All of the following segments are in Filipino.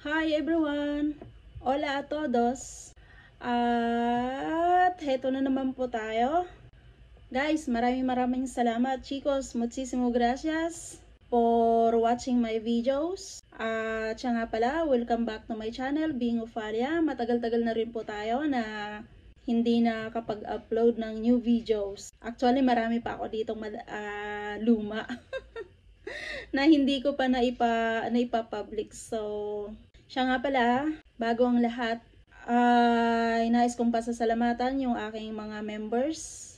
Hi everyone! Hola a todos! At heto na naman po tayo. Guys, maraming salamat chicos. Muchísimo gracias for watching my videos. At siya nga pala, welcome back to my channel, Being Ofalia. Matagal-tagal na rin po tayo na hindi na kapag-upload ng new videos. Actually, marami pa ako ditong luma na hindi ko pa naipa-public. So, siya nga pala, bago ang lahat, ay nais kong pasasalamatan yung aking mga members.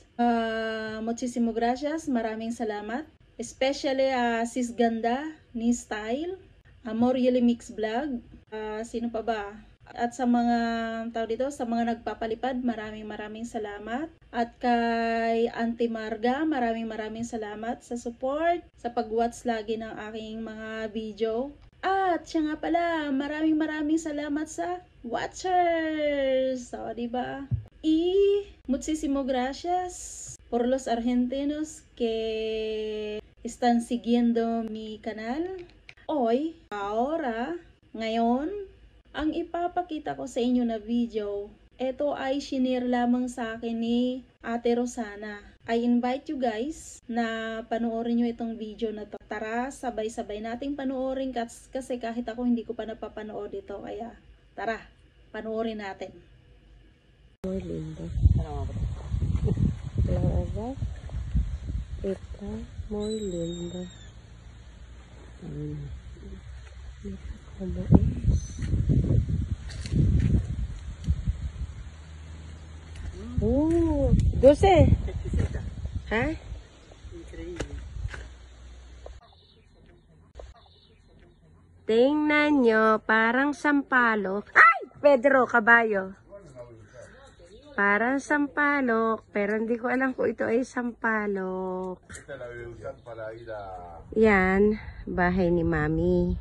Muchísimo gracias, maraming salamat. Especially Sis Ganda, ni Style, Morieli Mix Vlog, sino pa ba? At sa mga sa mga nagpapalipad, maraming salamat. At kay Auntie Marga, maraming salamat sa support, sa pag-watch lagi ng aking mga video. At siya nga pala, maraming salamat sa watchers. So, diba? Muchísimo gracias por los argentinos que están siguiendo mi canal. Hoy, ngayon, ang ipapakita ko sa inyo na video, ito ay shinare lamang sa akin ni Ate Rosana. I invite you guys na panoorin nyo itong video na to. Tara, sabay-sabay nating panoorin kasi kahit ako hindi ko pa napapanood ito. Kaya, tara, panoorin natin. Muy lindo. La verdad, está muy lindo. Mira cómo es. Dulce. ¿Ah? Increíble. Tingnan nyo, parang sampalok. Ay! Pedro, kabayo. Parang sampalok, pero hindi ko alam kung ito ay sampalok. Yan, bahay ni Mami.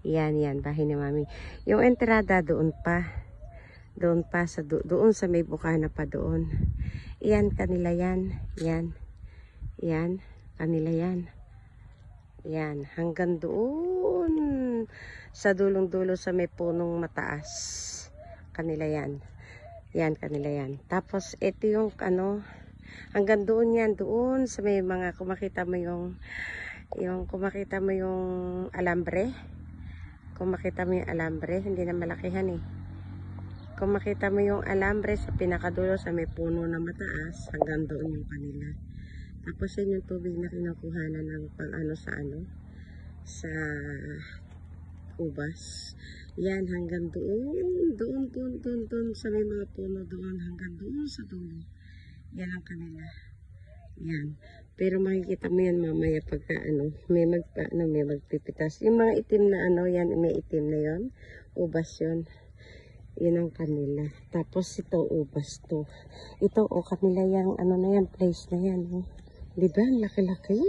Yan, bahay ni Mami. Yung entrada doon pa. Doon sa may bukana pa doon. Yan, kanila yan. Yan, kanila yan. Yan, hanggang doon. Sa dulong-dulo sa may punong mataas. Kanila yan. Yan, kanila yan. Tapos, ito yung hanggang doon yan. Doon sa may mga, kumakita mo yung alambre. Kumakita mo yung alambre. Hindi na malakihan eh. Kung makita mo yung alambre sa pinakadulo sa may puno na mataas, hanggang doon yung kanila. Tapos yun yung tubig na kinukuhanan ng sa ubas. Yan, hanggang doon sa may mga puno doon, hanggang doon sa dulo. Yan ang kanila. Yan. Pero makikita mo yan mamaya pagka may magpipitas. Yung mga itim na yan, may itim na yon, ubas yon. Yun ang kanila. Tapos ito, ubas to. Ito, kanila yung na yan, place na yan. Oh. Diba? Ang laki-laki.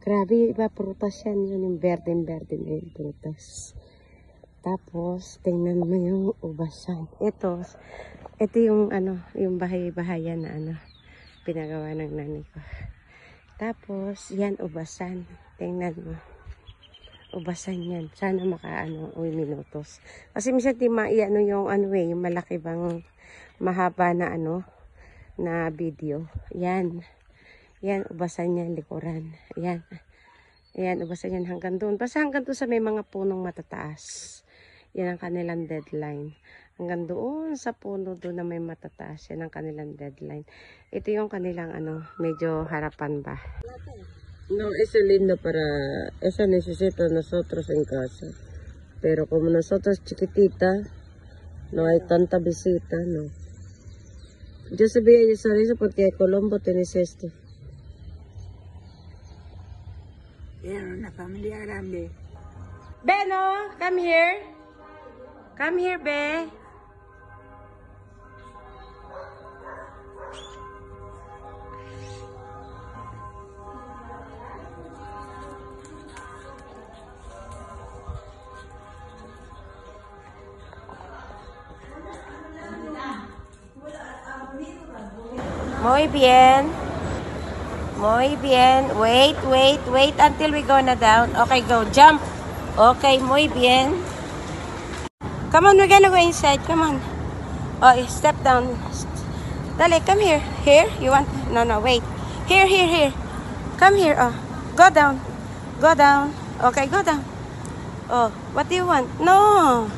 Grabe, iba prutas yan. Yun yung verde na yung prutas. Tapos, tingnan mo yung ubasan. Ito yung yung bahay-bahayan na pinagawa ng nanay ko. Tapos, yan ubasan. Tingnan mo. Ubasan yan. Sana minutos. Kasi minsan yung yung malaki bang mahaba na na video. Yan. Yan, ubasan yan, likuran. Yan. Yan, ubasan yan hanggang doon. Basta hanggang doon sa may mga punong matataas. Yan ang kanilang deadline. Hanggang doon sa puno doon na may matataas. Yan ang kanilang deadline. Ito yung kanilang medyo harapan ba. No, eso es lindo eso necesito nosotros en casa. Pero como nosotros chiquitita, no hay tanta visita, no. Yo sabía usar eso porque Colombo tenés esto. Era una familia grande. Beno, come here. Come here, Be. Muy bien. Muy bien. Wait until we go na down. Okay, go. Jump. Okay, muy bien. Come on, we're gonna go inside. Come on. Oh, step down. Dale, come here. Here? You want? No, wait. Here. Come here. Oh, go down. Go down. Okay, go down. Oh, what do you want? No.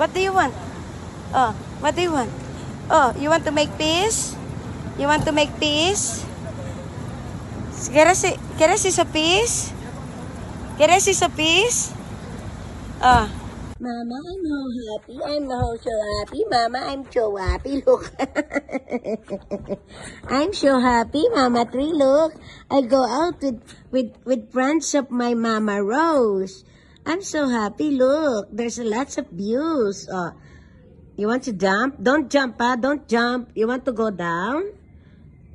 What do you want? Oh, what do you want? Oh, you want to make peace? You want to make peace? ¿Quieres a piece? ¿Quieres a piece? Oh. Mama, I'm so happy. I'm so happy. Mama, I'm so happy. Look. I'm so happy, Mama Tree. Look. I go out with friends of my Mama Rose. I'm so happy. Look. There's lots of views. Oh. You want to jump? Don't jump, ah. Don't jump. You want to go down?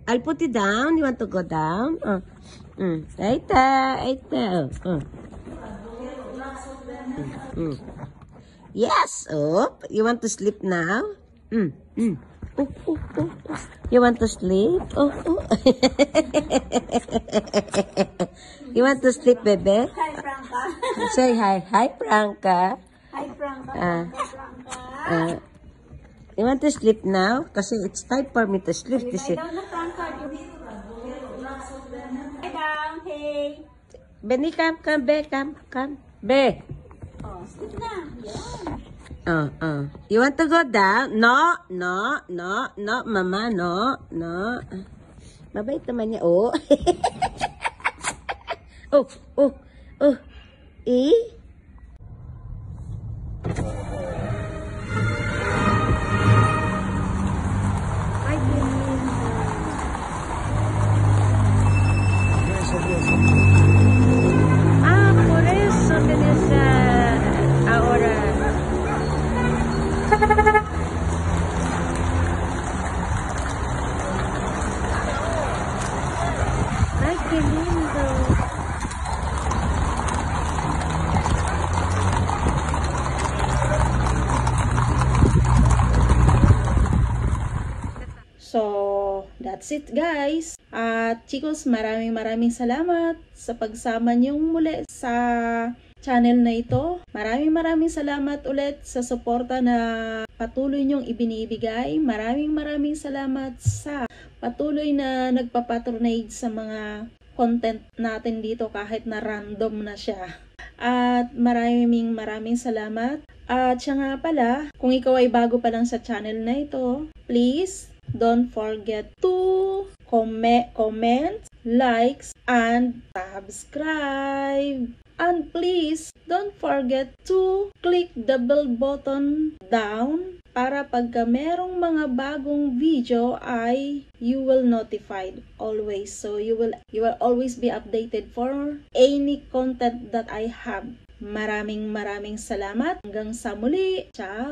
I'll put it down. You want to go down? Oh. Right there. Oh. Yes. Oh, you want to sleep now? Oh. You want to sleep? Oh. You want to sleep, baby? Hi, Franca. Say hi. Hi, Franca. Hi, Franca. You want to sleep now? Kasi it's time for me to sleep. Lie down na, Franca. Lie down, hey. Benny, come, Be, come. Be. Oh, sleep na. Oh. You want to go down? No, Mama, no. Mabait naman niya. Oh. oh. Eh? Por eso tenés ahora. Ay, qué lindo. So, that's it guys. At chicos, maraming salamat sa pagsama niyong muli sa channel na ito. Maraming salamat ulit sa suporta na patuloy niyong ibinibigay. Maraming salamat sa patuloy na nagpapatronage sa mga content natin dito kahit na random na siya. At maraming salamat. At siya nga pala, kung ikaw ay bago pa lang sa channel na ito, please don't forget to comment, likes, and subscribe. And please don't forget to click the bell button down para pagka merong mga bagong video ay you will notified always. So you will always be updated for any content that I have. Maraming salamat. Hanggang sa muli. Ciao!